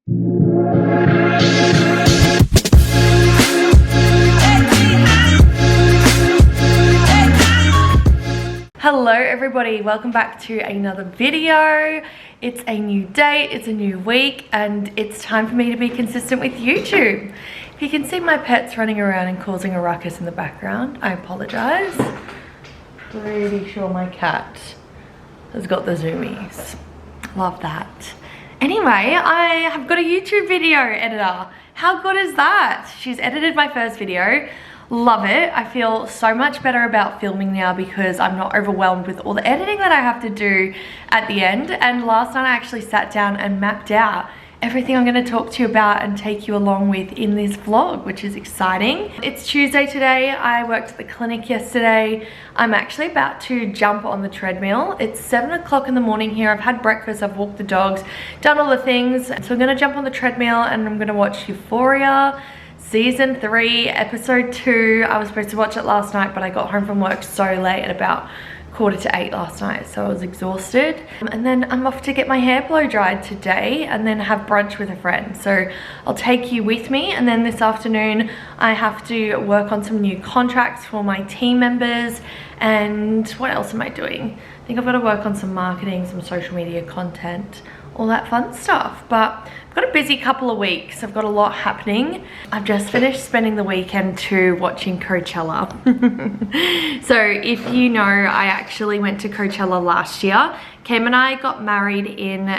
Hello everybody, welcome back to another video. It's a new day, it's a new week, and it's time for me to be consistent with YouTube. If you can see my pets running around and causing a ruckus in the background, I apologize. Pretty sure my cat has got the zoomies. Love that. Anyway, I have got a YouTube video editor. How good is that? She's edited my first video. Love it. I feel so much better about filming now because I'm not overwhelmed with all the editing that I have to do at the end. And last night I actually sat down and mapped out everything I'm going to talk to you about and take you along with in this vlog, which is exciting. It's Tuesday today. I worked at the clinic yesterday. I'm actually about to jump on the treadmill. It's 7 o'clock in the morning here. I've had breakfast, I've walked the dogs, done all the things. So I'm going to jump on the treadmill and I'm going to watch Euphoria Season 3, Episode 2. I was supposed to watch it last night, but I got home from work so late at about 7:45 last night, so I was exhausted. And then I'm off to get my hair blow dried today and then have brunch with a friend. So I'll take you with me, and then this afternoon I have to work on some new contracts for my team members. And what else am I doing? I think I've got to work on some marketing, some social media content, all that fun stuff. But I've got a busy couple of weeks. I've got a lot happening. I've just finished spending the weekend too watching Coachella. So if you know, I actually went to Coachella last year. Cam and I got married in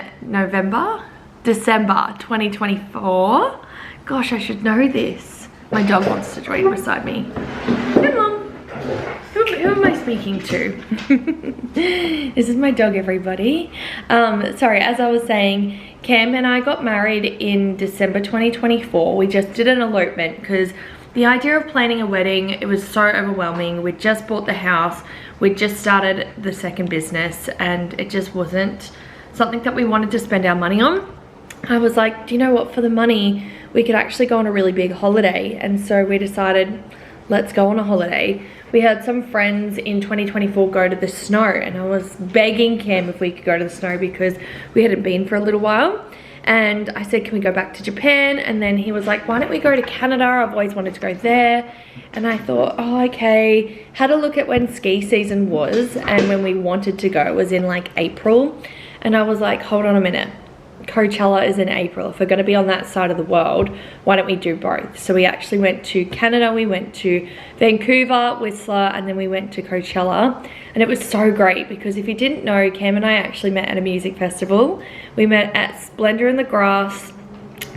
December 2024. Gosh, I should know this. My dog wants to join beside me. Hey Mom. Who am I speaking to? This is my dog, everybody. Sorry, as I was saying, Cam and I got married in December 2024. We just did an elopement because the idea of planning a wedding, it was so overwhelming. We just bought the house, we just started the second business, and it just wasn't something that we wanted to spend our money on. I was like, do you know what, for the money, we could actually go on a really big holiday. And so we decided, let's go on a holiday. We had some friends in 2024 go to the snow, and I was begging Cam if we could go to the snow because we hadn't been for a little while. And I said, can we go back to Japan? And then he was like, why don't we go to Canada? I've always wanted to go there. And I thought, oh, okay. Had a look at when ski season was, and when we wanted to go, it was in like April. And I was like, hold on a minute. Coachella is in April. If we're going to be on that side of the world, why don't we do both? So we actually went to Canada, we went to Vancouver, Whistler, and then we went to Coachella. And it was so great because if you didn't know, Cam and I actually met at a music festival. We met at Splendor in the Grass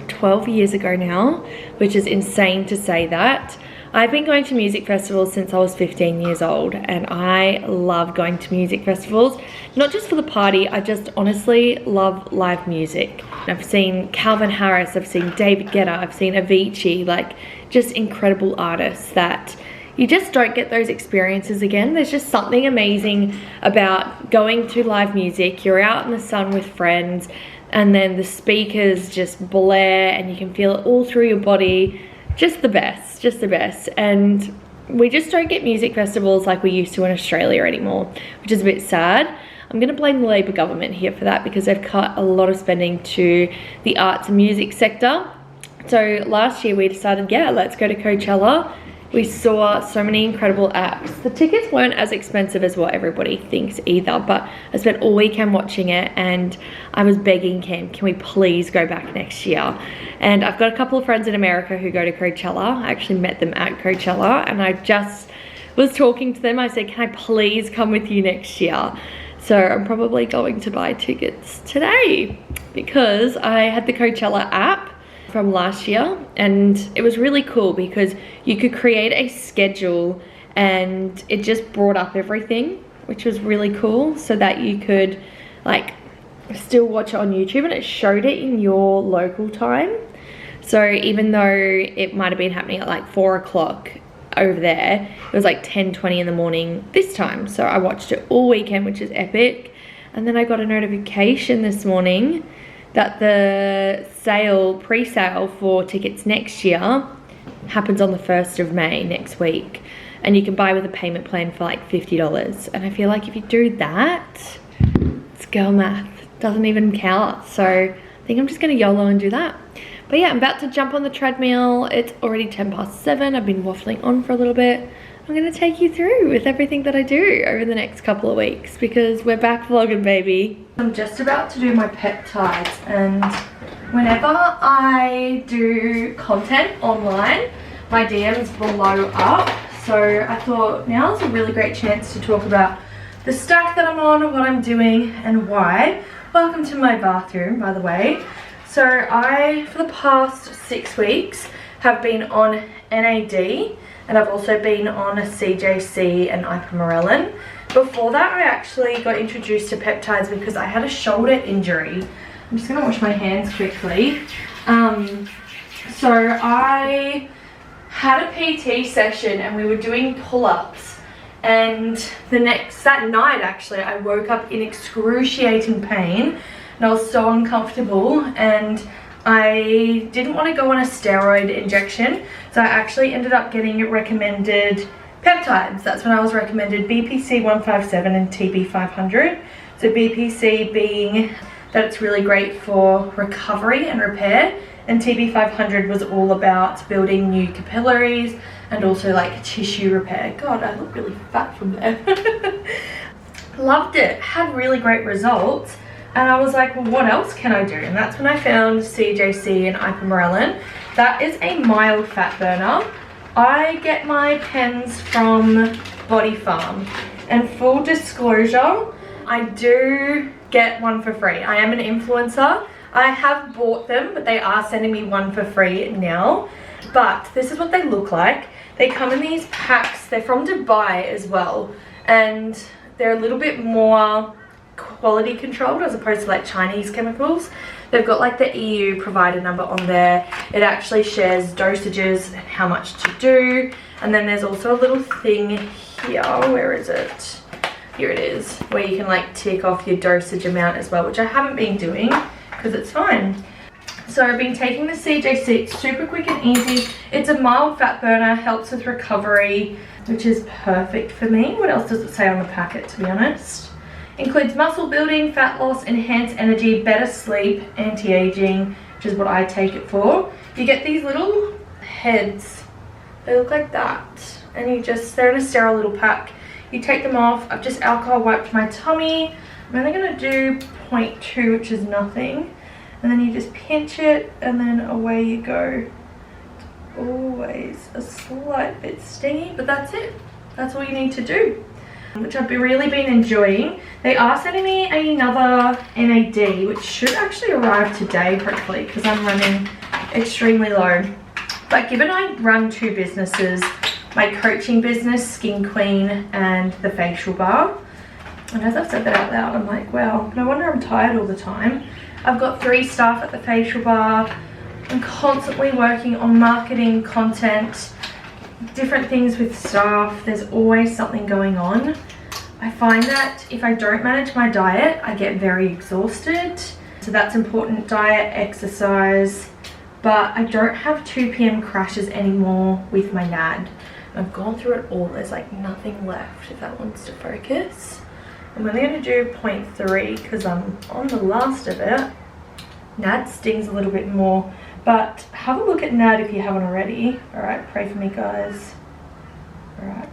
12 years ago now, which is insane to say that. I've been going to music festivals since I was 15 years old, and I love going to music festivals. Not just for the party, I just honestly love live music. I've seen Calvin Harris, I've seen David Guetta, I've seen Avicii, like just incredible artists that you just don't get those experiences again. There's just something amazing about going to live music. You're out in the sun with friends, and then the speakers just blare and you can feel it all through your body. Just the best, just the best. And we just don't get music festivals like we used to in Australia anymore, which is a bit sad. I'm gonna blame the Labor government here for that because they've cut a lot of spending to the arts and music sector. So last year we decided, yeah, let's go to Coachella. We saw so many incredible acts. The tickets weren't as expensive as what everybody thinks either, but I spent all weekend watching it, and I was begging Cam, can we please go back next year? And I've got a couple of friends in America who go to Coachella. I actually met them at Coachella, and I just was talking to them. I said, can I please come with you next year? So I'm probably going to buy tickets today because I had the Coachella app from last year, and it was really cool because you could create a schedule and it just brought up everything, which was really cool, so that you could like still watch it on YouTube, and it showed it in your local time. So even though it might have been happening at like 4 o'clock over there, it was like 10:20 in the morning this time. So I watched it all weekend, which is epic. And then I got a notification this morning that the pre-sale for tickets next year happens on the 1st of May next week, and you can buy with a payment plan for like $50. And I feel like if you do that, it's girl math, doesn't even count. So think I'm just gonna YOLO and do that. But yeah, I'm about to jump on the treadmill. It's already 7:10. I've been waffling on for a little bit. I'm gonna take you through with everything that I do over the next couple of weeks because we're back vlogging, baby. I'm just about to do my peptides, and whenever I do content online, my DMs blow up. So I thought now's a really great chance to talk about the stack that I'm on, what I'm doing, and why. Welcome to my bathroom, by the way. So I, for the past 6 weeks, have been on NAD, and I've also been on a CJC and ipamorelin. Before that, I actually got introduced to peptides because I had a shoulder injury. I'm just gonna wash my hands quickly. So I had a PT session and we were doing pull-ups, and that night actually, I woke up in excruciating pain and I was so uncomfortable, and I didn't want to go on a steroid injection, so I actually ended up getting recommended peptides. That's when I was recommended BPC 157 and TB 500. So BPC being that it's really great for recovery and repair, and TB 500 was all about building new capillaries and also like tissue repair. God, I look really fat from there. Loved it, had really great results. And I was like, well, what else can I do? And that's when I found CJC and ipamorelin. That is a mild fat burner. I get my pens from Body Farm. And full disclosure, I do get one for free. I am an influencer. I have bought them, but they are sending me one for free now. But this is what they look like. They come in these packs. They're from Dubai as well. And they're a little bit more quality controlled as opposed to like Chinese chemicals. They've got like the EU provider number on there. It actually shares dosages and how much to do. And then there's also a little thing here. Where is it? Here it is, where you can like tick off your dosage amount as well, which I haven't been doing because it's fine. So I've been taking the CJC. It's super quick and easy. It's a mild fat burner, helps with recovery, which is perfect for me. What else does it say on the packet, to be honest? Includes muscle building, fat loss, enhanced energy, better sleep, anti-aging, which is what I take it for. You get these little heads. They look like that. And they're in a sterile little pack. You take them off. I've just alcohol wiped my tummy. I'm only gonna do 0.2, which is nothing. And then you just pinch it and then away you go. It's always a slight bit stingy, but that's it. That's all you need to do, which I've really been enjoying. They are sending me another NAD, which should actually arrive today, hopefully, because I'm running extremely low. But given I run 2 businesses, my coaching business, Skin Queen, and the facial bar, and as I've said that out loud, I'm like, wow, no wonder I'm tired all the time. I've got 3 staff at the facial bar. I'm constantly working on marketing, content, different things with staff. There's always something going on. I find that if I don't manage my diet, I get very exhausted. So that's important, diet, exercise. But I don't have 2 p.m. crashes anymore with my NAD. I've gone through it all. There's like nothing left if that wants to focus. I'm only going to do 0.3 because I'm on the last of it. NAD stings a little bit more. But have a look at NAD if you haven't already. Alright, pray for me, guys. Alright.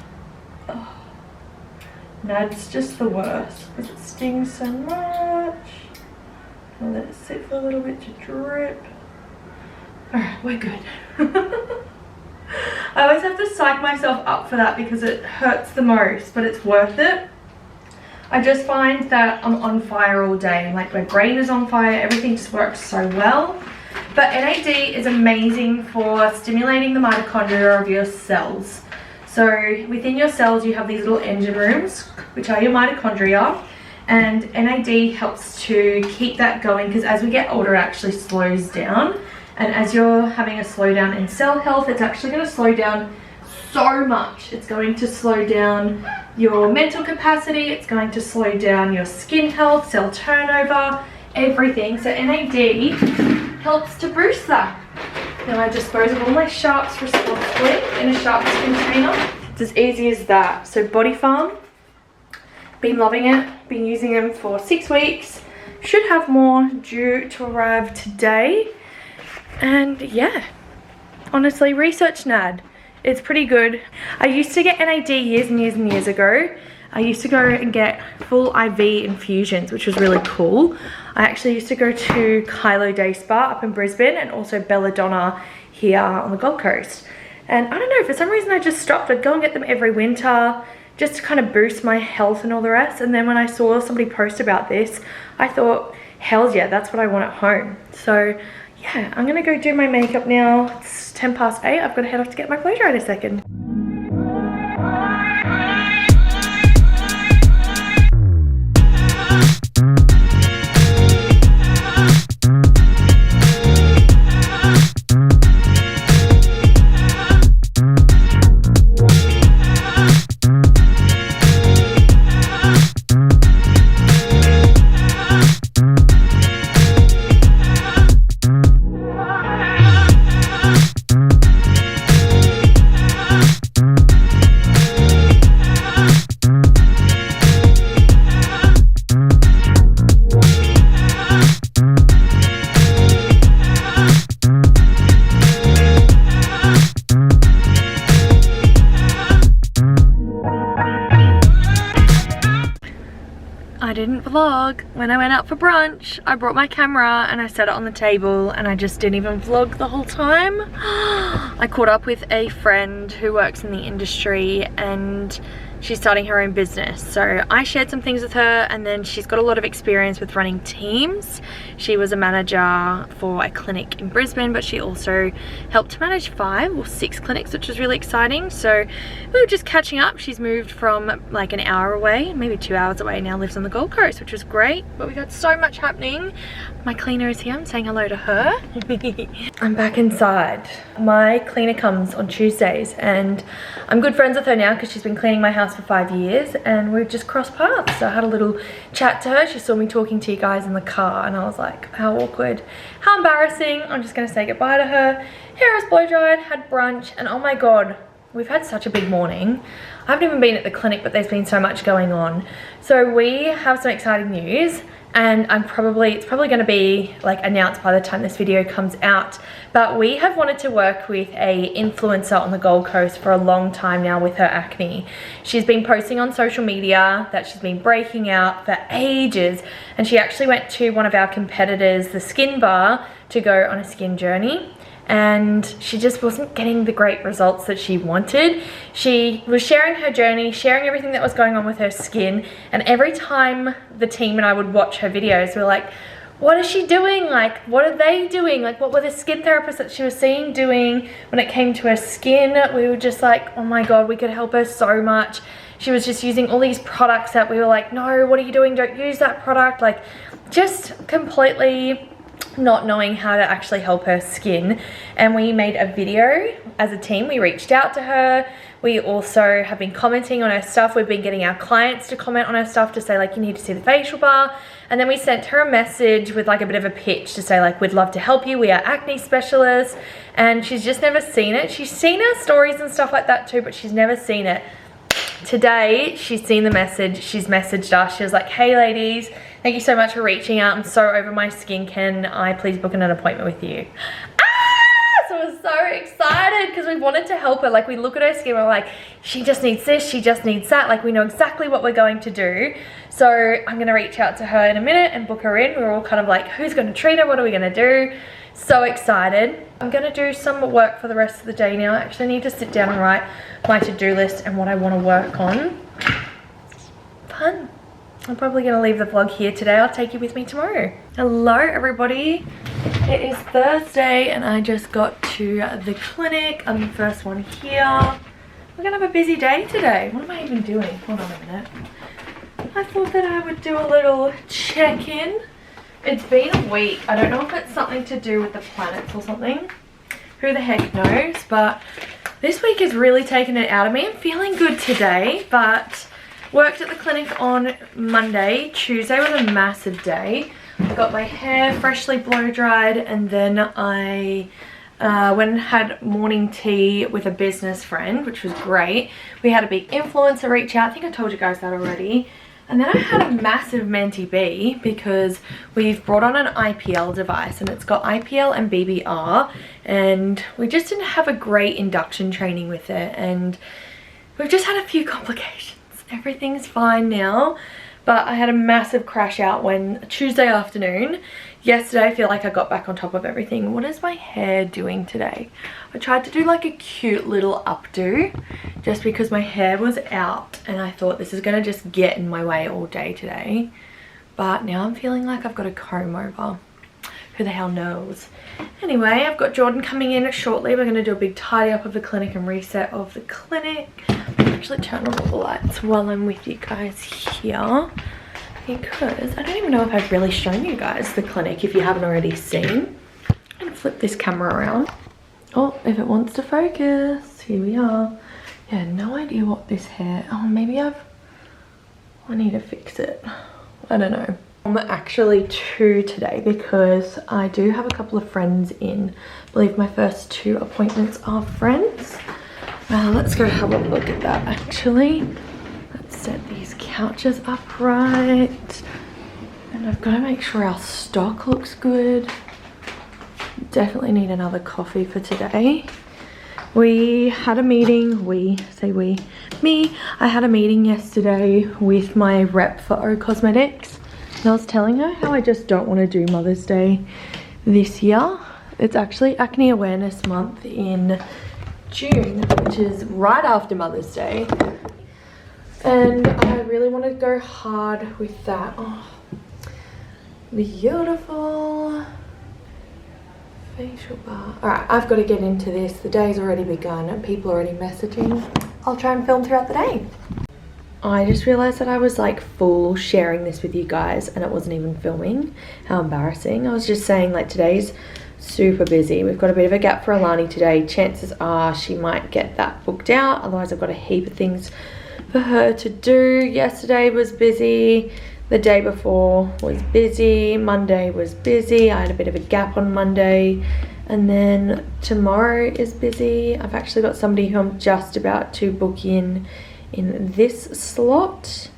Oh. NAD's just the worst because it stings so much. I'll let it sit for a little bit to drip. Alright, we're good. I always have to psych myself up for that because it hurts the most, but it's worth it. I just find that I'm on fire all day. Like my brain is on fire. Everything just works so well. But NAD is amazing for stimulating the mitochondria of your cells. So within your cells, you have these little engine rooms, which are your mitochondria. And NAD helps to keep that going because as we get older, it actually slows down. And as you're having a slowdown in cell health, it's actually going to slow down so much. It's going to slow down your mental capacity. It's going to slow down your skin health, cell turnover, everything. So NAD helps to boost that. Now I dispose of all my sharps responsibly in a sharps container. It's as easy as that. So Body Farm, been loving it. Been using them for 6 weeks. Should have more due to arrive today. And yeah, honestly, research NAD. It's pretty good. I used to get NAD years and years and years ago. I used to go and get full IV infusions, which was really cool. I actually used to go to Kylo Day Spa up in Brisbane and also Belladonna here on the Gold Coast. And I don't know, for some reason I just stopped. I'd go and get them every winter just to kind of boost my health and all the rest. And then when I saw somebody post about this, I thought, hell yeah, that's what I want at home. So yeah, I'm gonna go do my makeup now. It's 8 I've got to head off to get my blow dry in a second. I didn't vlog when I went out for brunch. I brought my camera and I set it on the table and I just didn't even vlog the whole time. I caught up with a friend who works in the industry and she's starting her own business. So I shared some things with her, and then she's got a lot of experience with running teams. She was a manager for a clinic in Brisbane, but she also helped manage 5 or 6 clinics, which was really exciting. So we were just catching up. She's moved from like an hour away, maybe 2 hours away, now lives on the Gold Coast, which was great. But we got so much happening. My cleaner is here. I'm saying hello to her. I'm back inside. My cleaner comes on Tuesdays and I'm good friends with her now because she's been cleaning my house for 5 years and we've just crossed paths. So I had a little chat to her. She saw me talking to you guys in the car and I was like, how awkward, how embarrassing. I'm just gonna say goodbye to her. Hair is blow dried, had brunch, and oh my god, we've had such a big morning. I haven't even been at the clinic, but there's been so much going on. So we have some exciting news, and it's probably going to be like announced by the time this video comes out, but we have wanted to work with a influencer on the Gold Coast for a long time now with her acne. She's been posting on social media that she's been breaking out for ages, and she actually went to one of our competitors, the Skin Bar, to go on a skin journey. And she just wasn't getting the great results that she wanted. She was sharing her journey, sharing everything that was going on with her skin, and every time the team and I would watch her videos, we were like, what is she doing? Like, what are they doing? Like, what were the skin therapists that she was seeing doing when it came to her skin? We were just like, oh my god, we could help her so much. She was just using all these products that we were like, no, what are you doing? Don't use that product. Like, just completely not knowing how to actually help her skin. And we made a video as a team. We reached out to her. We also have been commenting on her stuff. We've been getting our clients to comment on her stuff to say like, you need to see the facial bar. And then we sent her a message with like a bit of a pitch to say like, we'd love to help you. We are acne specialists. And she's just never seen it. She's seen our stories and stuff like that too, but she's never seen it. Today, she's seen the message. She's messaged us. She was like, hey ladies, thank you so much for reaching out. I'm so over my skin. Can I please book an appointment with you? So I was so excited because we wanted to help her. Like, we look at her skin, we're like, she just needs this, she just needs that. Like, we know exactly what we're going to do. So I'm going to reach out to her in a minute and book her in. We were all kind of like, who's going to treat her? What are we going to do? So excited. I'm going to do some work for the rest of the day now. I actually need to sit down and write my to-do list and what I want to work on. Fun. I'm probably going to leave the vlog here today. I'll take you with me tomorrow. Hello everybody. It is Thursday and I just got to the clinic. I'm the first one here. We're going to have a busy day today. What am I even doing? Hold on a minute. I thought that I would do a little check-in. It's been a week. I don't know if it's something to do with the planets or something. Who the heck knows? But this week has really taken it out of me. I'm feeling good today, but worked at the clinic on Monday. Tuesday was a massive day. I got my hair freshly blow dried, and then I went and had morning tea with a business friend, which was great. We had a big influencer reach out. I think I told you guys that already. And then I had a massive Menti B because we've brought on an IPL device and it's got IPL and BBR, and we just didn't have a great induction training with it, and we've just had a few complications. Everything's fine now, but I had a massive crash out when Tuesday afternoon. Yesterday I feel like I got back on top of everything. What is my hair doing today? I tried to do like a cute little updo just because my hair was out and I thought this is gonna just get in my way all day today. But now I'm feeling like I've got a comb over. Who the hell knows? Anyway, I've got Jordan coming in shortly. We're gonna do a big tidy up of the clinic and reset of the clinic. I'll actually turn on all the lights while I'm with you guys here, because I don't even know if I've really shown you guys the clinic if you haven't already seen. I'm gonna flip this camera around. Oh, if it wants to focus, here we are. Yeah, no idea what this hair, oh maybe I need to fix it. I don't know. I'm actually two today because I do have a couple of friends in. I believe my first 2 appointments are friends. Let's go have a look at that actually. Let's set these couches upright. And I've got to make sure our stock looks good. Definitely need another coffee for today. We had a meeting, I had a meeting yesterday with my rep for O Cosmetics. And I was telling her how I just don't want to do Mother's Day this year. It's actually Acne Awareness Month in June, which is right after Mother's Day. And I really want to go hard with that. Oh, beautiful. Facial bar. Alright, I've got to get into this. The day's already begun and people are already messaging. I'll try and film throughout the day. I just realized that I was like full sharing this with you guys and it wasn't even filming. How embarrassing. I was just saying like today's super busy. We've got a bit of a gap for Alani today. Chances are she might get that booked out. Otherwise I've got a heap of things for her to do. Yesterday was busy. The day before was busy. Monday was busy. I had a bit of a gap on Monday. And then tomorrow is busy. I've actually got somebody who I'm just about to book in this slot.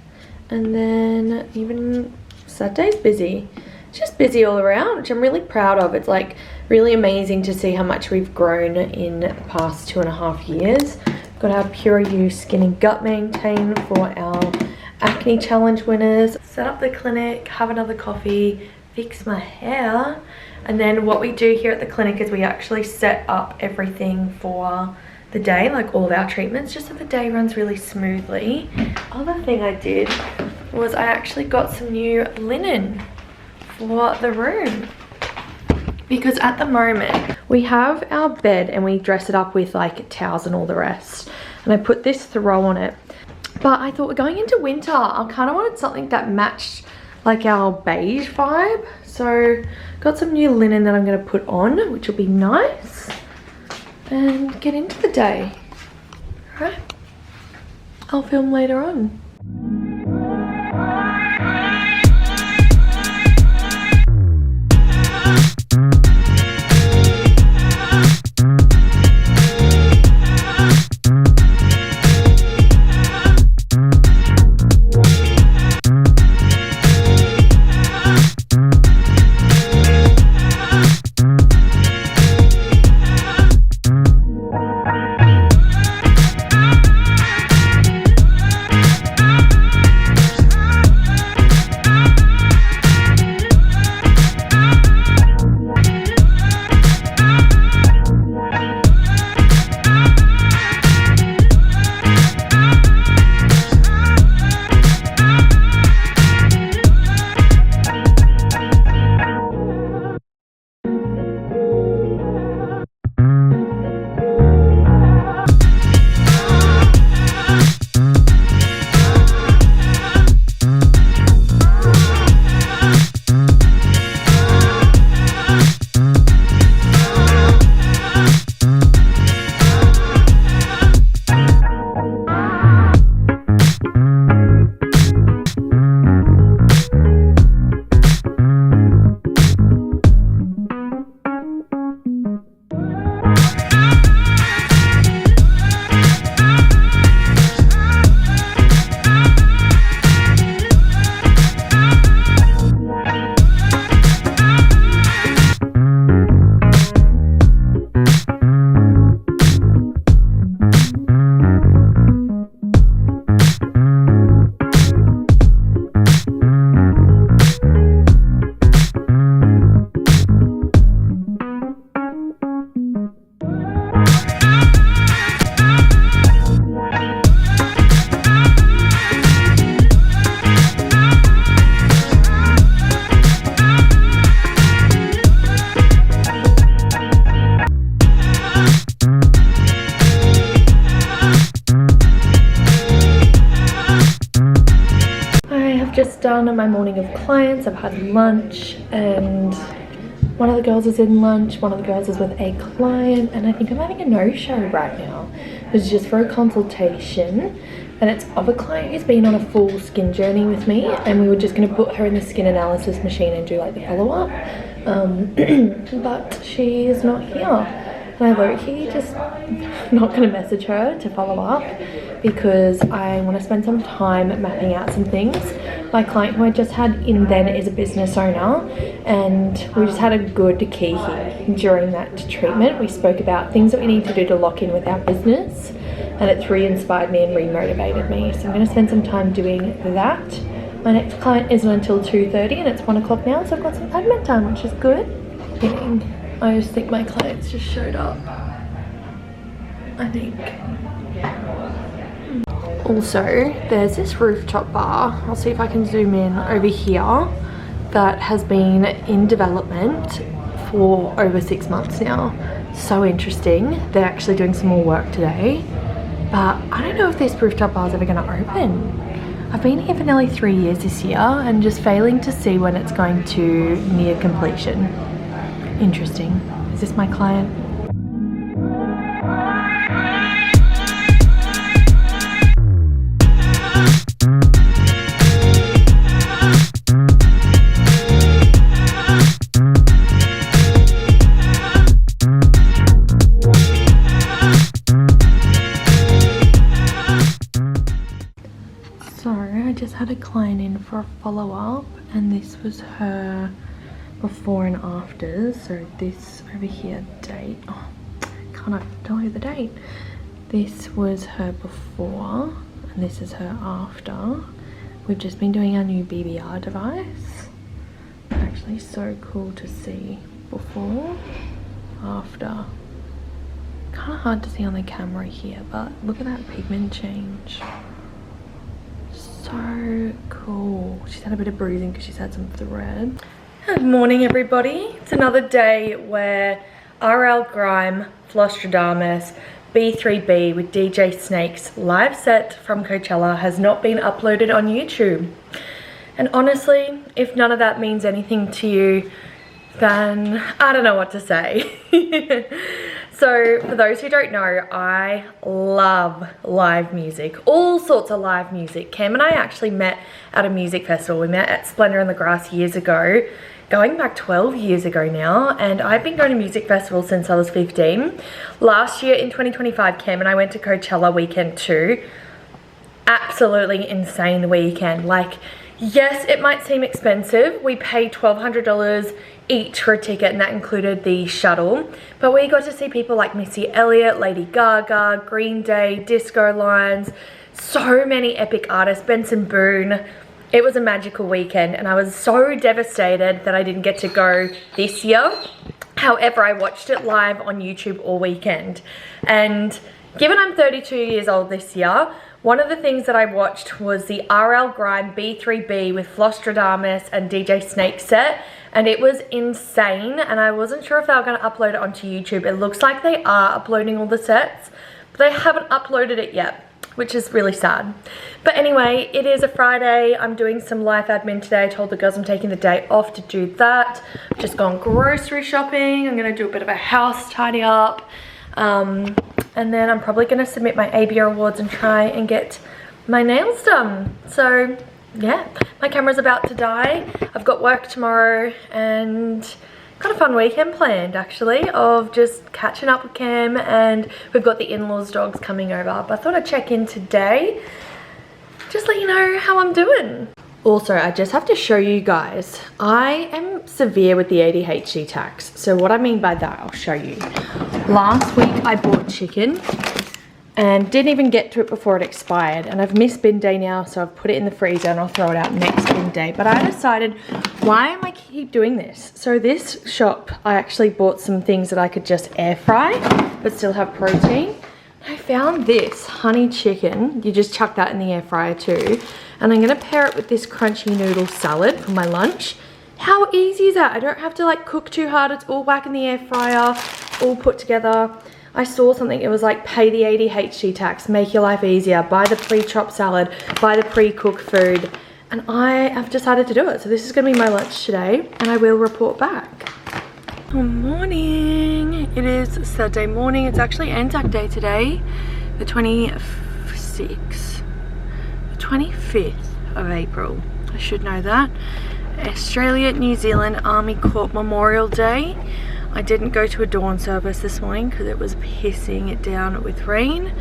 And then even Saturday's busy. It's just busy all around, which I'm really proud of. It's like really amazing to see how much we've grown in the past 2.5 years. We've got our Pure You Skin and Gut Maintain for our Acne Challenge winners. Set up the clinic, have another coffee, fix my hair, and then what we do here at the clinic is we actually set up everything for the day, like all of our treatments, just so the day runs really smoothly. Other thing I did was I actually got some new linen for the room, because at the moment we have our bed and we dress it up with like towels and all the rest, and I put this throw on it. But I thought, we're going into winter, I kind of wanted something that matched like our beige vibe. So got some new linen that I'm going to put on, which will be nice, and get into the day. All right, I'll film later on. done my morning of clients. I've had lunch and one of the girls is in lunch, one of the girls is with a client, and I think I'm having a no-show right now. It's just for a consultation, and it's of a client who's been on a full skin journey with me, and we were just going to put her in the skin analysis machine and do like the follow-up, but she is not here. And I low-key just not going to message her to follow up because I want to spend some time mapping out some things. My client who I just had in then is a business owner, and we just had a good key here during that treatment. We spoke about things that we need to do to lock in with our business, and it's re-inspired me and re-motivated me. So I'm going to spend some time doing that. My next client isn't until 2:30 and it's 1 o'clock now, so I've got some admin time, which is good. I just think my clients just showed up, I think. Also, there's this rooftop bar, I'll see if I can zoom in over here, that has been in development for over 6 months now. So interesting. They're actually doing some more work today, but I don't know if this rooftop bar is ever going to open. I've been here for nearly 3 years this year and just failing to see when it's going to near completion. Interesting. Is this my client? So I just had a client in for a follow-up, and this was her before and afters. So this over here, date, oh, can't I tell you the date? This was her before and this is her after. We've just been doing our new BBR device. Actually so cool to see before, after. Kind of hard to see on the camera here, but look at that pigment change. So cool. She's had a bit of bruising because she's had some thread. Good morning, everybody. It's another day where RL Grime, Flostradamus, B3B with DJ Snake's live set from Coachella has not been uploaded on YouTube. And honestly, if none of that means anything to you, then I don't know what to say. So for those who don't know, I love live music, all sorts of live music. Cam and I actually met at a music festival. We met at Splendor in the Grass years ago, going back 12 years ago now, and I've been going to music festivals since I was 15. Last year in 2025, Cam and I went to Coachella weekend too. Absolutely insane weekend. Like, yes, it might seem expensive. We paid $1,200 each for a ticket, and that included the shuttle, but we got to see people like Missy Elliott, Lady Gaga, Green Day, Disco Lines, so many epic artists, Benson Boone. It was a magical weekend, and I was so devastated that I didn't get to go this year. However, I watched it live on YouTube all weekend, and given I'm 32 years old this year, one of the things that I watched was the RL Grime B3B with Flostradamus and DJ Snake set, and it was insane, and I wasn't sure if they were going to upload it onto YouTube. It looks like they are uploading all the sets, but they haven't uploaded it yet, which is really sad. But anyway, it is a Friday. I'm doing some life admin today. I told the girls I'm taking the day off to do that. I've just gone grocery shopping. I'm going to do a bit of a house tidy up. And then I'm probably going to submit my ABR awards and try and get my nails done. So yeah, my camera's about to die. I've got work tomorrow and got a fun weekend planned actually, of just catching up with Cam, and we've got the in-laws dogs coming over. But I thought I'd check in today, just let you know how I'm doing. Also, I just have to show you guys, I am severe with the ADHD tax. So what I mean by that, I'll show you. Last week I bought chicken and didn't even get to it before it expired, and I've missed bin day now, so I've put it in the freezer and I'll throw it out next bin day. But I decided, why am I keep doing this? So this shop, I actually bought some things that I could just air fry but still have protein. I found this honey chicken. You just chuck that in the air fryer too, and I'm gonna pair it with this crunchy noodle salad for my lunch. How easy is that? I don't have to like cook too hard. It's all back in the air fryer, all put together. I saw something, it was like, pay the ADHD tax, make your life easier, buy the pre-chopped salad, buy the pre-cooked food, and I have decided to do it. So this is gonna be my lunch today and I will report back. Good morning. It is Saturday morning. It's actually Anzac Day today, the 25th of April. I should know that. Australia New Zealand Army Corps Memorial Day. I didn't go to a dawn service this morning because it was pissing it down with rain,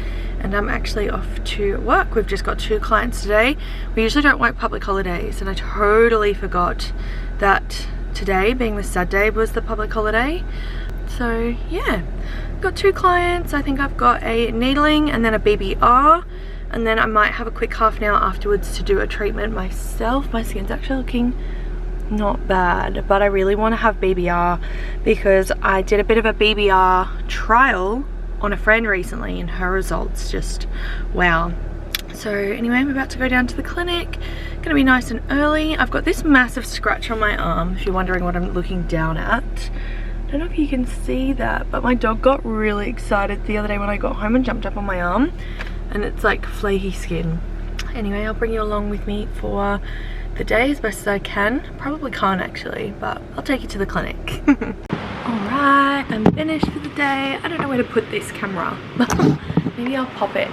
and I'm actually off to work. We've just got 2 clients today. We usually don't work public holidays, and I totally forgot that today, being the Saturday, was the public holiday. So yeah, got 2 clients. I think I've got a needling and then a BBR, and then I might have a quick half an hour afterwards to do a treatment myself. My skin's actually looking not bad, but I really want to have BBR because I did a bit of a BBR trial on a friend recently and her results just wow. So anyway, I'm about to go down to the clinic. Gonna be nice and early. I've got this massive scratch on my arm, if you're wondering what I'm looking down at. I don't know if you can see that, but my dog got really excited the other day when I got home and jumped up on my arm, and it's like flaky skin. Anyway, I'll bring you along with me for the day as best as I can. Probably can't actually, but I'll take you to the clinic. Alright, I'm finished for the day. I don't know where to put this camera. Maybe I'll pop it.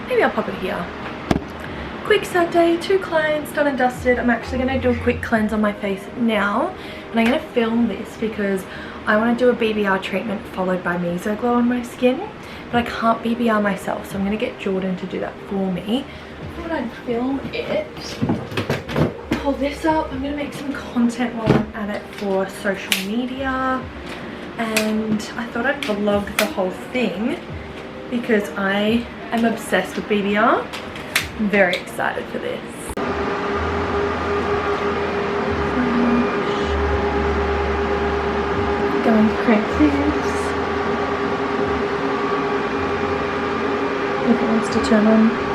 Maybe I'll pop it here. Quick Saturday, 2 clients, done and dusted. I'm actually going to do a quick cleanse on my face now. And I'm going to film this because I want to do a BBR treatment followed by Meso Glow on my skin. But I can't BBR myself, so I'm going to get Jordan to do that for me. I thought I'd film it. Hold this up. I'm going to make some content while I'm at it for social media. And I thought I'd vlog the whole thing because I am obsessed with BBR. I'm very excited for this. Going to crank this. If it wants to turn on.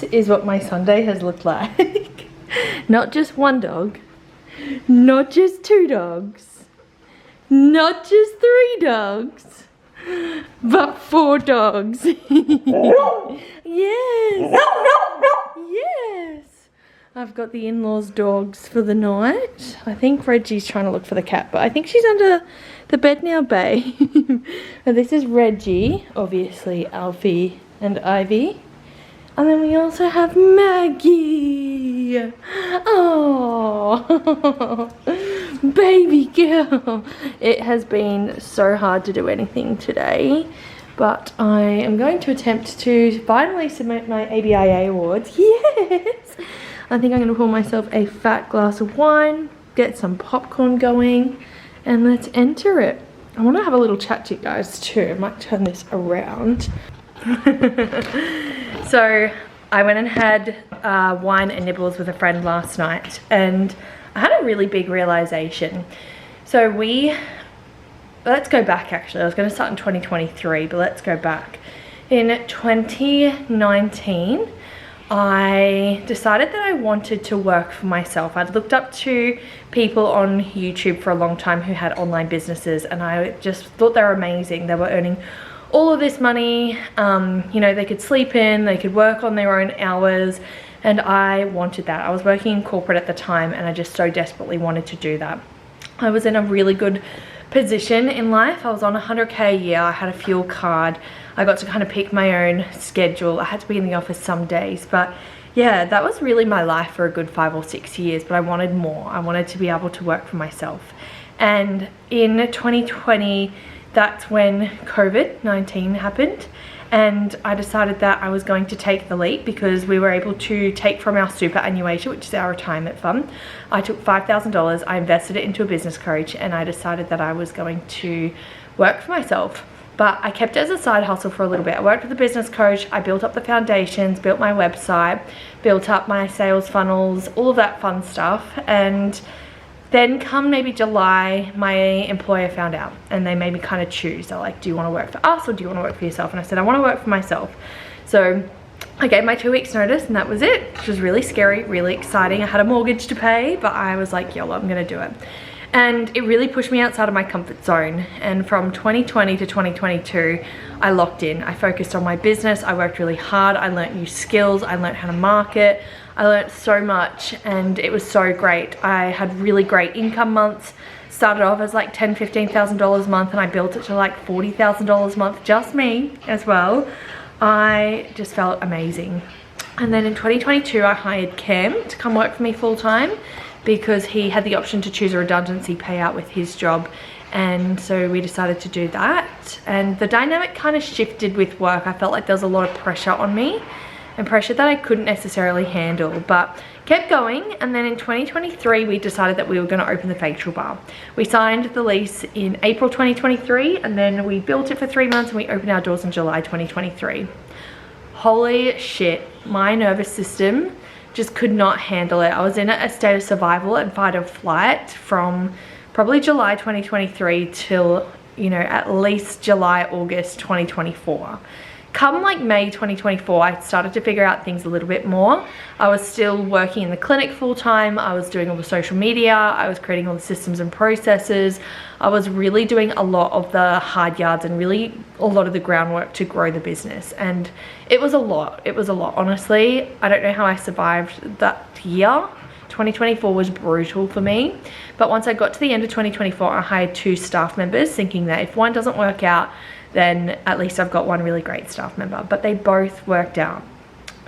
this is what my Sunday has looked like. Not just one dog, not just 2 dogs, not just 3 dogs, but 4 dogs. Yes. Yes. I've got the in-laws' dogs for the night. I think Reggie's trying to look for the cat, but I think she's under the bed now, bae. And this is Reggie, obviously Alfie and Ivy. And then we also have Maggie. Oh, baby girl. It has been so hard to do anything today, but I am going to attempt to finally submit my ABIA awards. Yes. I think I'm going to pour myself a fat glass of wine, get some popcorn going, and let's enter it. I want to have a little chat to you guys too. I might turn this around. So I went and had wine and nibbles with a friend last night, and I had a really big realization. So let's go back actually. I was going to start in 2023, but let's go back. In 2019, I decided that I wanted to work for myself. I'd looked up to people on YouTube for a long time who had online businesses, and I just thought they were amazing. They were earning all of this money, you know, they could sleep in, they could work on their own hours, and I wanted that. I was working in corporate at the time, and I just so desperately wanted to do that. I was in a really good position in life. I was on 100K a year, I had a fuel card, I got to kind of pick my own schedule. I had to be in the office some days, but yeah, that was really my life for a good 5 or 6 years, but I wanted more. I wanted to be able to work for myself. And in 2020, that's when COVID-19 happened, and I decided that I was going to take the leap because we were able to take from our superannuation, which is our retirement fund. I took $5,000, I invested it into a business coach, and I decided that I was going to work for myself. But I kept it as a side hustle for a little bit. I worked with a business coach, I built up the foundations, built my website, built up my sales funnels, all of that fun stuff. And then come maybe July, my employer found out, and they made me kind of choose. They're like, do you want to work for us or do you want to work for yourself? And I said, I want to work for myself. So I gave my 2 weeks notice, and that was it, which was really scary, really exciting. I had a mortgage to pay, but I was like, YOLO, I'm going to do it. And it really pushed me outside of my comfort zone. And from 2020 to 2022, I locked in. I focused on my business. I worked really hard. I learned new skills. I learned how to market. I learned so much, and it was so great. I had really great income months. Started off as like $10,000, $15,000 a month, and I built it to like $40,000 a month, just me as well. I just felt amazing. And then in 2022, I hired Cam to come work for me full time because he had the option to choose a redundancy payout with his job. And so we decided to do that. And the dynamic kind of shifted with work. I felt like there was a lot of pressure on me, and pressure that I couldn't necessarily handle, but kept going. And then in 2023, we decided that we were going to open the facial bar. We signed the lease in April 2023, and then we built it for 3 months, and we opened our doors in July 2023. Holy shit, my nervous system just could not handle it. I was in a state of survival and fight or flight from probably July 2023 till, you know, at least July, August 2024. Come like May 2024, I started to figure out things a little bit more. I was still working in the clinic full time. I was doing all the social media. I was creating all the systems and processes. I was really doing a lot of the hard yards and really a lot of the groundwork to grow the business. And it was a lot. It was a lot, honestly. I don't know how I survived that year. 2024 was brutal for me. But once I got to the end of 2024, I hired 2 staff members, thinking that if one doesn't work out, then at least I've got 1 really great staff member. But they both worked out,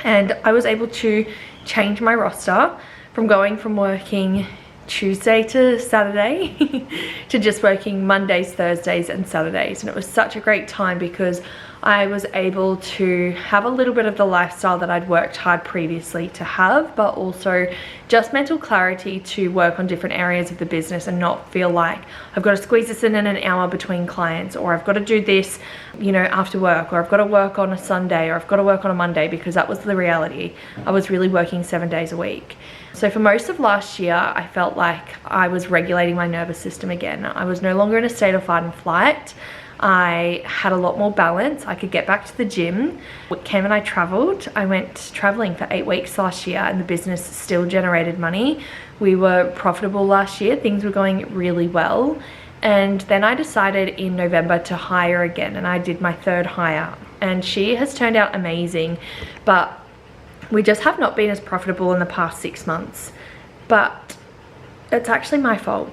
and I was able to change my roster from going from working Tuesday to Saturday to just working Mondays, Thursdays and Saturdays. And it was such a great time because I was able to have a little bit of the lifestyle that I'd worked hard previously to have, but also just mental clarity to work on different areas of the business and not feel like I've got to squeeze this in an hour between clients, or I've got to do this, you know, after work, or I've got to work on a Sunday, or I've got to work on a Monday, because that was the reality. I was really working 7 days a week. So for most of last year, I felt like I was regulating my nervous system again. I was no longer in a state of fight and flight. I had a lot more balance. I could get back to the gym. Cam and I traveled. I went traveling for 8 weeks last year and the business still generated money. We were profitable last year. Things were going really well. And then I decided in November to hire again, and I did my 3rd hire, and she has turned out amazing, but we just have not been as profitable in the past 6 months. But it's actually my fault.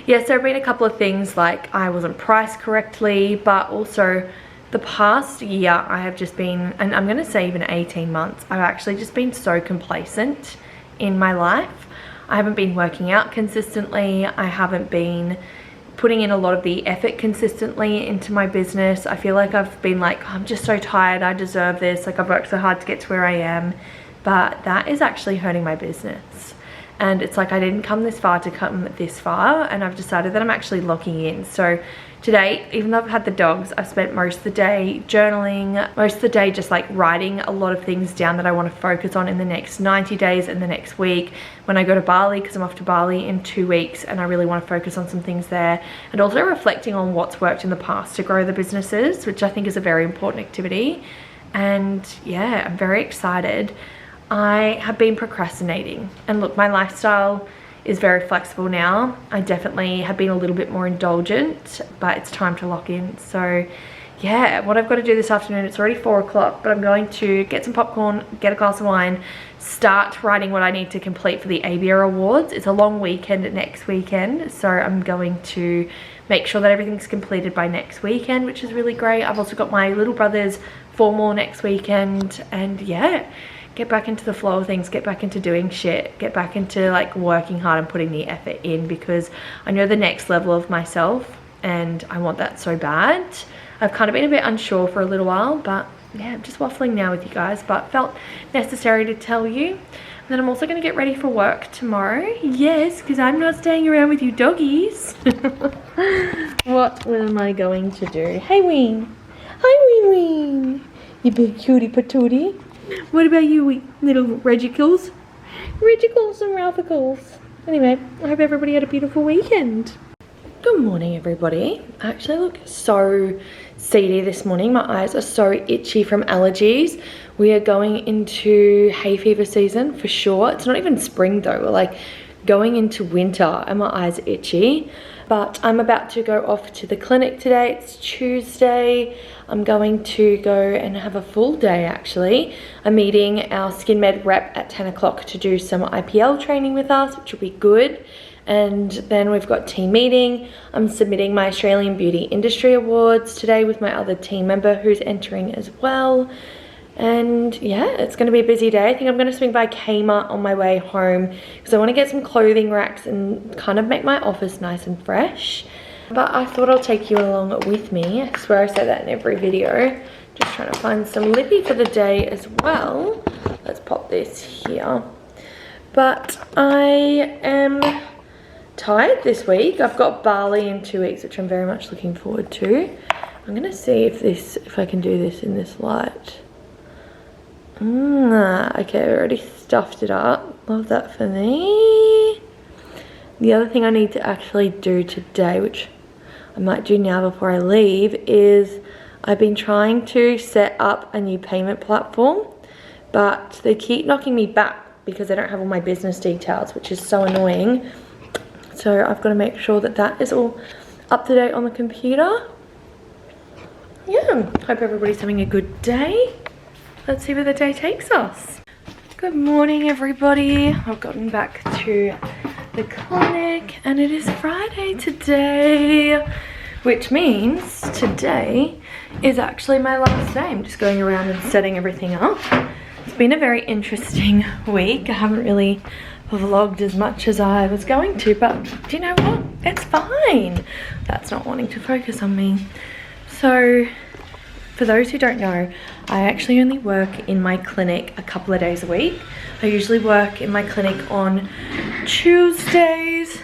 Yes, there have been a couple of things, like I wasn't priced correctly, but also the past year I have just been, and I'm gonna say even 18 months, I've actually just been so complacent in my life. I haven't been working out consistently. I haven't been putting in a lot of the effort consistently into my business. I feel like I've been like, I'm just so tired, I deserve this, like I've worked so hard to get to where I am, but that is actually hurting my business. And it's like I didn't come this far to come this far, and I've decided that I'm actually locking in. So today, even though I've had the dogs, I've spent most of the day journaling, most of the day just like writing a lot of things down that I want to focus on in the next 90 days and the next week when I go to Bali, because I'm off to Bali in 2 weeks and I really want to focus on some things there, and also reflecting on what's worked in the past to grow the businesses, which I think is a very important activity. And yeah, I'm very excited. I have been procrastinating, and look, my lifestyle is very flexible now. I definitely have been a little bit more indulgent, but it's time to lock in. So yeah, what I've got to do this afternoon, it's already 4 o'clock, but I'm going to get some popcorn, get a glass of wine, start writing what I need to complete for the ABR Awards. It's a long weekend next weekend, so I'm going to make sure that everything's completed by next weekend, which is really great. I've also got my little brother's formal next weekend, and yeah, get back into the flow of things, get back into doing shit, get back into like working hard and putting the effort in, because I know the next level of myself and I want that so bad. I've kind of been a bit unsure for a little while, but yeah, I'm just waffling now with you guys, but felt necessary to tell you. And then I'm also going to get ready for work tomorrow. Yes, because I'm not staying around with you doggies. What am I going to do? Hey Ween. Hi Ween Ween. You big cutie patootie. What about you, little Regicles? Regicles and Ralphicles. Anyway, I hope everybody had a beautiful weekend. Good morning, everybody. I actually look so seedy this morning. My eyes are so itchy from allergies. We are going into hay fever season for sure. It's not even spring though. We're like going into winter and my eyes are itchy. But I'm about to go off to the clinic today. It's Tuesday. I'm going to go and have a full day actually. I'm meeting our Skin Med rep at 10 o'clock to do some IPL training with us, which will be good. And then we've got team meeting. I'm submitting my Australian Beauty Industry Awards today with my other team member who's entering as well. And yeah, it's going to be a busy day. I think I'm going to swing by Kmart on my way home because I want to get some clothing racks and kind of make my office nice and fresh. But I thought I'll take you along with me. I swear I say that in every video. Just trying to find some lippy for the day as well. Let's pop this here. But I am tired this week. I've got Bali in 2 weeks, which I'm very much looking forward to. I'm going to see if I can do this in this light. Okay, I already stuffed it up. Love that for me. The other thing I need to actually do today, which I might do now before I leave, is I've been trying to set up a new payment platform, but they keep knocking me back because I don't have all my business details, which is so annoying. So I've got to make sure that that is all up to date on the computer. Yeah, hope everybody's having a good day. Let's see where the day takes us. Good morning, everybody. I've gotten back to the clinic and it is Friday today, which means today is actually my last day. I'm just going around and setting everything up. It's been a very interesting week. I haven't really vlogged as much as I was going to, but do you know what? It's fine. That's not wanting to focus on me. So, for those who don't know, I actually only work in my clinic a couple of days a week. I usually work in my clinic on Tuesdays.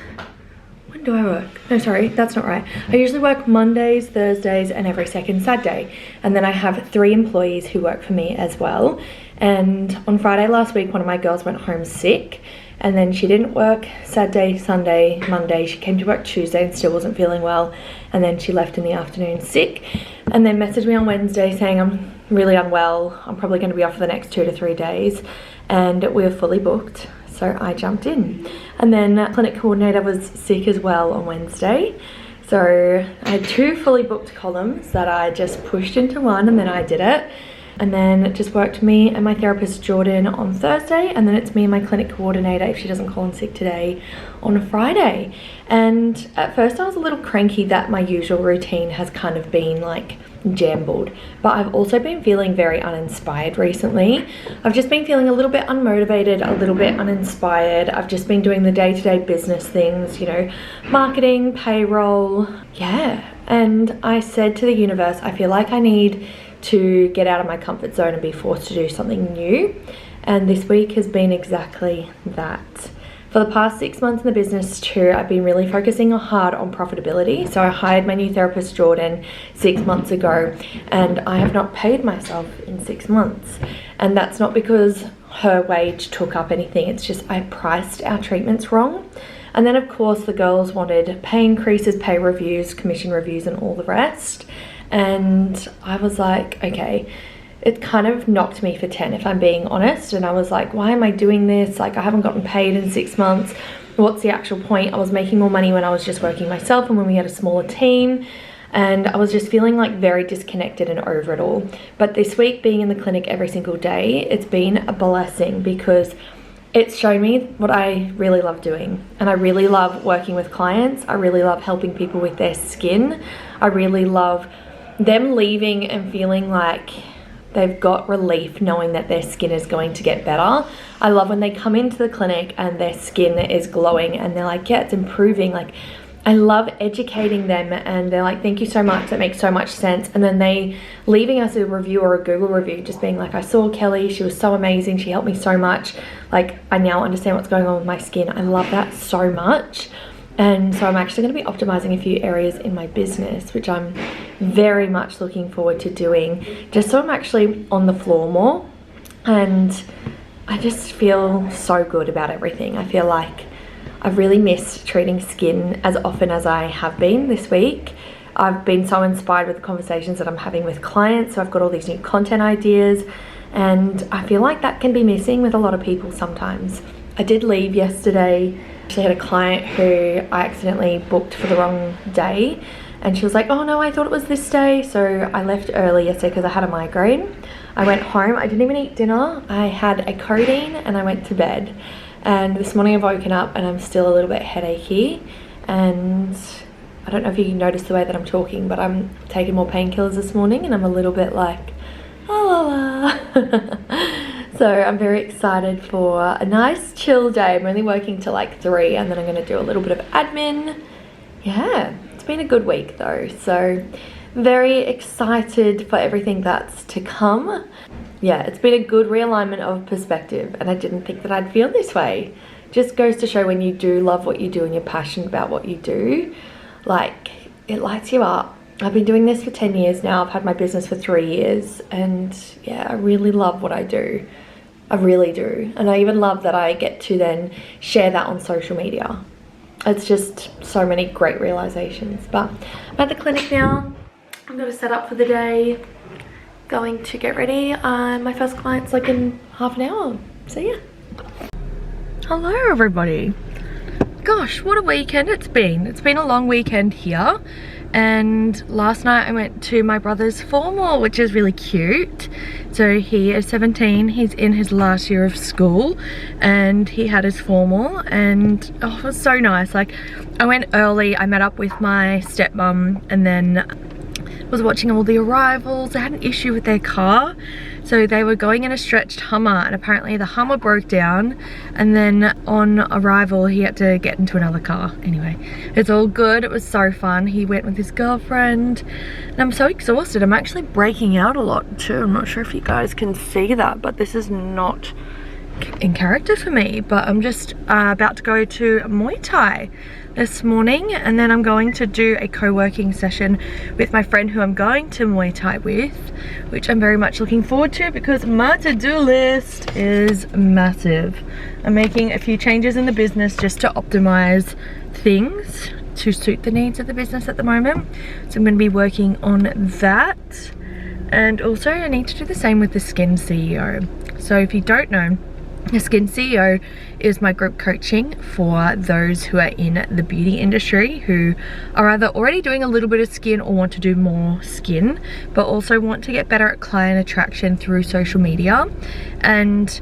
When do I work? No, sorry, that's not right. I usually work Mondays, Thursdays, and every second Saturday. And then I have 3 employees who work for me as well. And on Friday last week, one of my girls went home sick. and then she didn't work Saturday, Sunday, Monday. She came to work Tuesday and still wasn't feeling well, and then she left in the afternoon sick, and then messaged me on Wednesday saying I'm really unwell, I'm probably going to be off for the next 2 to 3 days, and we were fully booked. So I jumped in, and then clinic coordinator was sick as well on Wednesday. So I had 2 fully booked columns that I just pushed into one, and then I did it. And then it just worked me and my therapist Jordan on Thursday, and then it's me and my clinic coordinator, if she doesn't call in sick today, on a Friday. And at first I was a little cranky that my usual routine has kind of been like jambled, but I've also been feeling very uninspired recently. I've just been feeling a little bit unmotivated, a little bit uninspired. I've just been doing the day-to-day business things, you know, marketing, payroll, yeah. And I said to the universe, I feel like I need to get out of my comfort zone and be forced to do something new. And this week has been exactly that. For the past 6 months in the business too, I've been really focusing hard on profitability. So I hired my new therapist Jordan 6 months ago, and I have not paid myself in 6 months. And that's not because her wage took up anything, it's just I priced our treatments wrong. And then of course the girls wanted pay increases, pay reviews, commission reviews, and all the rest. And I was like, okay, it kind of knocked me for 10 if I'm being honest. And I was like, why am I doing this? Like, I haven't gotten paid in 6 months. What's the actual point? I was making more money when I was just working myself and when we had a smaller team. And I was just feeling like very disconnected and over it all. But this week, being in the clinic every single day, it's been a blessing because it's shown me what I really love doing. And I really love working with clients. I really love helping people with their skin. I really love them leaving and feeling like they've got relief knowing that their skin is going to get better. I love when they come into the clinic and their skin is glowing and they're like, yeah, it's improving. Like, I love educating them and they're like, thank you so much, that makes so much sense. And then they leaving us a review or a Google review just being like, I saw Kelly, she was so amazing, she helped me so much. Like, I now understand what's going on with my skin. I love that so much. And so I'm actually going to be optimizing a few areas in my business, which I'm very much looking forward to doing, just so I'm actually on the floor more. And I just feel so good about everything. I feel like I've really missed treating skin as often as I have been this week. I've been so inspired with the conversations that I'm having with clients, so I've got all these new content ideas, and I feel like that can be missing with a lot of people sometimes. I did leave yesterday. I actually had a client who I accidentally booked for the wrong day, and she was like, oh no, I thought it was this day. So I left early yesterday because I had a migraine. I went home, I didn't even eat dinner. I had a codeine and I went to bed. And this morning I've woken up and I'm still a little bit headachy, and I don't know if you can notice the way that I'm talking, but I'm taking more painkillers this morning and I'm a little bit like, oh la la. So I'm very excited for a nice chill day. I'm only working till like 3 and then I'm going to do a little bit of admin. Yeah, it's been a good week though. So very excited for everything that's to come. Yeah, it's been a good realignment of perspective, and I didn't think that I'd feel this way. Just goes to show when you do love what you do and you're passionate about what you do, like, it lights you up. I've been doing this for 10 years now. I've had my business for 3 years, and yeah, I really love what I do. I really do. And I even love that I get to then share that on social media. It's just so many great realizations. But I'm at the clinic now. I'm gonna set up for the day. Going to get ready. My first client's like in half an hour. So yeah. Hello everybody. Gosh, what a weekend it's been. It's been a long weekend here. And last night I went to my brother's formal, which is really cute. So he is 17, he's in his last year of school, and he had his formal, and oh, it was so nice. Like, I went early, I met up with my stepmom, and then was watching all the arrivals. They had an issue with their car, so they were going in a stretched Hummer, and apparently the Hummer broke down, and then on arrival he had to get into another car. Anyway, it's all good. It was so fun. He went with his girlfriend, and I'm so exhausted. I'm actually breaking out a lot too. I'm not sure if you guys can see that, but this is not in character for me, but I'm just about to go to Muay Thai this morning, and then I'm going to do a co-working session with my friend who I'm going to Muay Thai with, which I'm very much looking forward to because my to-do list is massive. I'm making a few changes in the business just to optimize things to suit the needs of the business at the moment. So I'm going to be working on that, and also I need to do the same with the Skin CEO. So if you don't know, the Skin CEO is my group coaching for those who are in the beauty industry who are either already doing a little bit of skin or want to do more skin, but also want to get better at client attraction through social media. And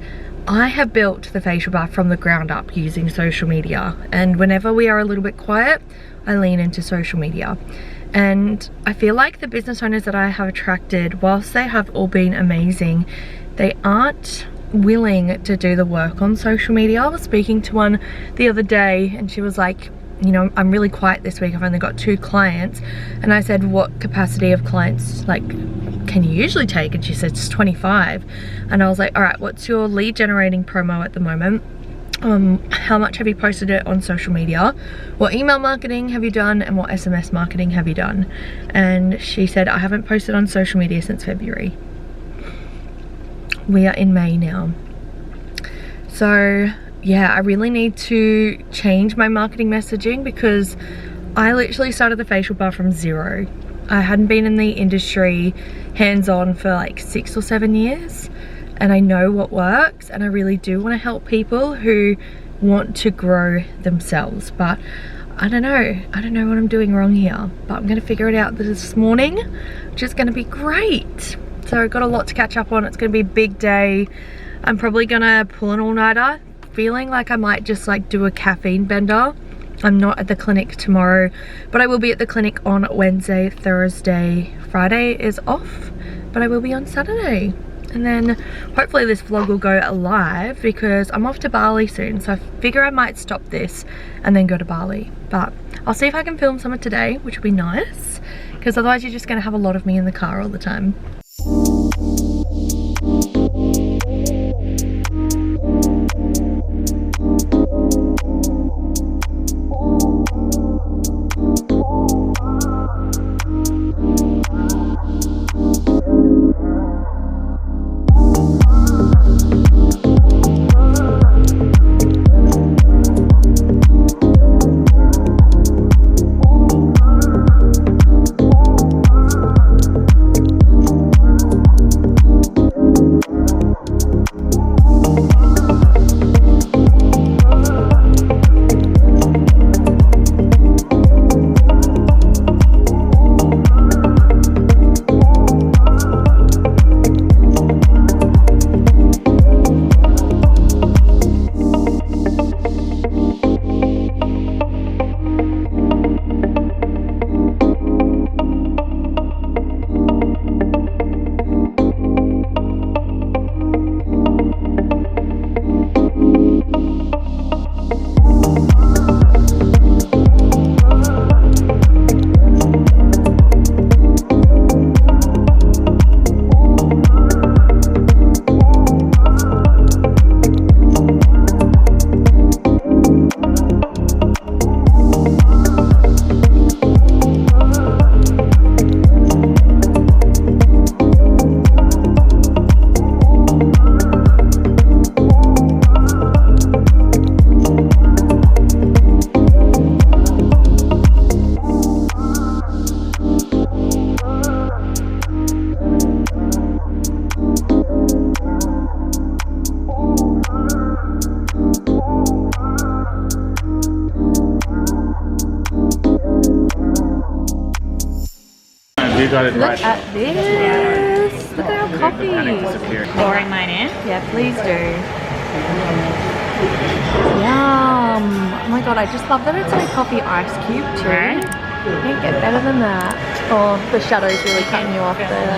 I have built the facial bar from the ground up using social media, and whenever we are a little bit quiet, I lean into social media. And I feel like the business owners that I have attracted, whilst they have all been amazing, they aren't willing to do the work on social media. I was speaking to one the other day and she was like, you know, I'm really quiet this week, I've only got 2 clients. And I said, what capacity of clients like can you usually take? And she said it's 25. And I was like, all right, what's your lead generating promo at the moment? How much have you posted it on social media? What email marketing have you done, and what SMS marketing have you done? And she said, I haven't posted on social media since February. We are in May now. So yeah, I really need to change my marketing messaging because I literally started the facial bar from zero. I hadn't been in the industry hands-on for like 6 or 7 years, and I know what works, and I really do want to help people who want to grow themselves. But I don't know what I'm doing wrong here, but I'm gonna figure it out this morning, which is gonna be great. So I've got a lot to catch up on. It's gonna be a big day. I'm probably gonna pull an all-nighter, feeling like I might just like do a caffeine bender. I'm not at the clinic tomorrow, but I will be at the clinic on Wednesday, Thursday. Friday is off, but I will be on Saturday. And then hopefully this vlog will go live because I'm off to Bali soon. So I figure I might stop this and then go to Bali. But I'll see if I can film some of today, which will be nice, because otherwise you're just gonna have a lot of me in the car all the time. You got it Look right. at this. Look at our coffee. Pouring mine in? Yeah, please do. Yum. Oh my god, I just love that it's a coffee ice cube too. Right? You can't get better than that. Oh, the shadow's really cutting you off there.